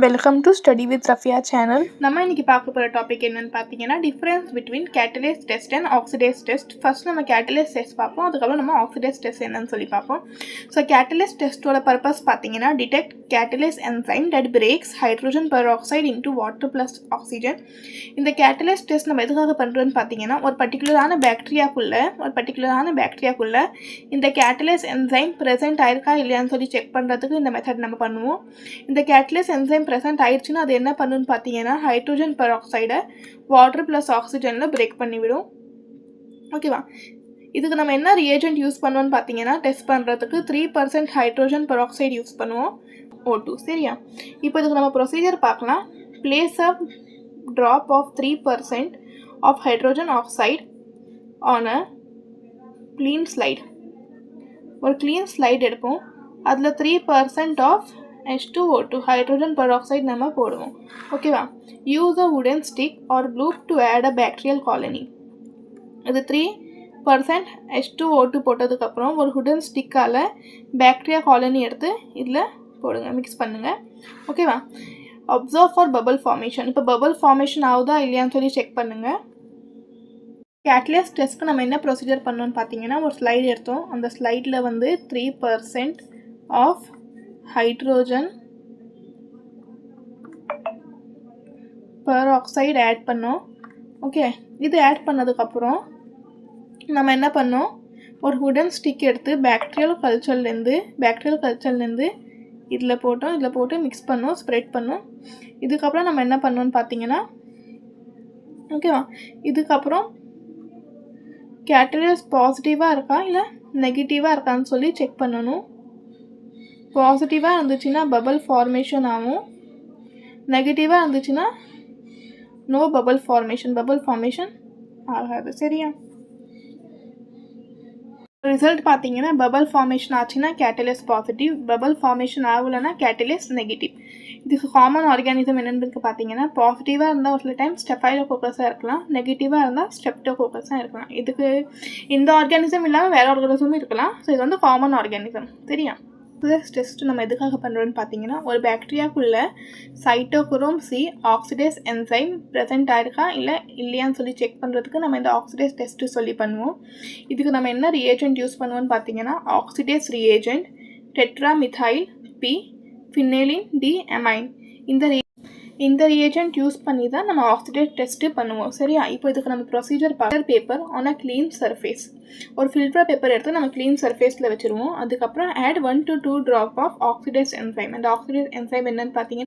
Welcome to study with Rafiya channel. நம்ம இன்னைக்கு பார்க்க போகிற டாபிக் என்னன்னு பார்த்தீங்கன்னா difference between catalase test and oxidase test. First நம்ம கேட்டலேஸ் டெஸ்ட் பார்ப்போம், அதுக்கப்புறம் நம்ம ஆக்சிடேஸ் டெஸ்ட் என்னன்னு சொல்லி பார்ப்போம். ஸோ கேட்டலேஸ் டெஸ்ட்டோட பர்பஸ் பார்த்தீங்கன்னா detect catalase enzyme that breaks hydrogen peroxide into water plus oxygen. இந்த கேட்டலேஸ் டெஸ்ட் நம்ம எதுக்காக பண்ணுறோன்னு பார்த்தீங்கன்னா ஒரு பர்டிகுலரான பாக்டீரியாக்குள்ளே இந்த கேட்டலேஸ் என்சைம் ப்ரெசென்ட் ஆயிருக்கா இல்லையான்னு சொல்லி செக் பண்ணுறதுக்கு இந்த மெத்தட் நம்ம பண்ணுவோம். இந்த கேட்டலேஸ் என்சைம் ப்ரெசென்ட் ஆயிடுச்சுன்னா அது என்ன பண்ணுன்னு பார்த்தீங்கன்னா ஹைட்ரோஜன் பெராக்சைடை வாட்டர் ப்ளஸ் ஆக்சிஜனில் பிரேக் பண்ணிவிடும். ஓகேவா? இதுக்கு நம்ம என்ன ரியேஜென்ட் யூஸ் பண்ணுவோன்னு பார்த்தீங்கன்னா டெஸ்ட் பண்ணுறதுக்கு 3% ஹைட்ரோஜன் பெராக்சைடு யூஸ் பண்ணுவோம், O2. சரியா? இப்போ இதுக்கு நம்ம ப்ரொசீஜர் பார்க்கலாம். Place a drop of 3% of hydrogen oxide on a clean slide. ஒரு க்ளீன் ஸ்லைட் எடுப்போம், அதில் 3% ஆஃப் H2O2 ஹைட்ரோஜன் பெராக்சைடு நம்ம போடுவோம். ஓகேவா? Use a wooden stick or loop to add a bacterial colony. இது 3% H2O2 போட்டதுக்கப்புறம் ஒரு வுடன் ஸ்டிக்கால் பாக்டீரியா காலனி எடுத்து இதில் போடுங்க, மிக்ஸ் பண்ணுங்கள். ஓகேவா? Observe for bubble formation. இப்போ பபிள் ஃபார்மேஷன் ஆகுதா இல்லையான்னு சொல்லி செக் பண்ணுங்கள். கேட்டலேஸ் டெஸ்ட்க்கு நம்ம என்ன ப்ரொசீஜர் பண்ணோன்னு பார்த்தீங்கன்னா ஒரு ஸ்லைடு எடுத்தோம், அந்த ஸ்லைடில் 3% ஆஃப் ஹைட்ரோஜன் பெராக்சைடு ஆட் பண்ணோம். ஓகே, இது ஆட் பண்ணதுக்கப்புறம் நம்ம என்ன பண்ணோம், ஒரு வுடன் ஸ்டிக் எடுத்து பாக்டீரியல் கல்ச்சர்லேருந்து இதில் போட்டு மிக்ஸ் பண்ணோம், ஸ்ப்ரெட் பண்ணோம். இதுக்கப்புறம் நம்ம என்ன பண்ணோன்னு பார்த்தீங்கன்னா ஓகேவா, இதுக்கப்புறம் கேட்டலேஸ் பாசிட்டிவாக இருக்கா இல்லை நெகட்டிவாக இருக்கான்னு சொல்லி செக் பண்ணணும். பாசிட்டிவாக இருந்துச்சுன்னா பபிள் ஃபார்மேஷன் ஆகும், நெகட்டிவாக இருந்துச்சுன்னா நோ பபிள் ஃபார்மேஷன் ஆகாது. சரியா? ரிசல்ட் பார்த்தீங்கன்னா பபிள் ஃபார்மேஷன் ஆச்சுன்னா கேட்டலேஸ் பாசிட்டிவ், பபிள் ஃபார்மேஷன் ஆகலைன்னா கேட்டலேஸ் நெகட்டிவ். இதுக்கு காமன் ஆர்கானிசம் என்னென்னு பார்த்தீங்கன்னா பாசிட்டிவாக இருந்தால் ஒரு சில டைம் ஸ்டெஃபைலோகோக்கஸாக இருக்கலாம், நெகட்டிவாக இருந்தால் ஸ்ட்ரெப்டோகோக்கஸாக இருக்கலாம். இதுக்கு இந்த ஆர்கானிசம் இல்லாமல் வேறு ஆர்கானிசமும் இருக்கலாம். ஸோ இது காமன் ஆர்கானிசம். சரியா? ஆக்சிடேஸ் டெஸ்ட் நம்ம எதுக்காக பண்ணுறோன்னு பார்த்தீங்கன்னா ஒரு பாக்டீரியாக்குள்ளே cytochrome C oxidase enzyme present ஆயிருக்கா இல்லையான்னு சொல்லி செக் பண்ணுறதுக்கு நம்ம இந்த ஆக்சிடேஸ் டெஸ்ட்டு சொல்லி பண்ணுவோம். இதுக்கு நம்ம என்ன ரியேஜென்ட் யூஸ் பண்ணுவோன்னு பார்த்தீங்கன்னா oxidase reagent, tetramethyl P, phenylene D amine. இந்த ரியேஜென்ட் யூஸ் பண்ணி தான் நம்ம ஆக்சிடேஸ் டெஸ்ட்டு பண்ணுவோம். சரியா? இப்போ இதுக்கு நம்ம procedure paper on a clean surface. ஒரு ஃபில்டர் பேப்பர் எடுத்து நம்ம க்ளீன் சர்ஃபேஸில் வச்சுருவோம். அதுக்கப்புறம் add 1 to 2 drop of oxidase enzyme. அந்த ஆக்சிடேஸ் என்சைம் என்னன்னு பார்த்தீங்கன்னா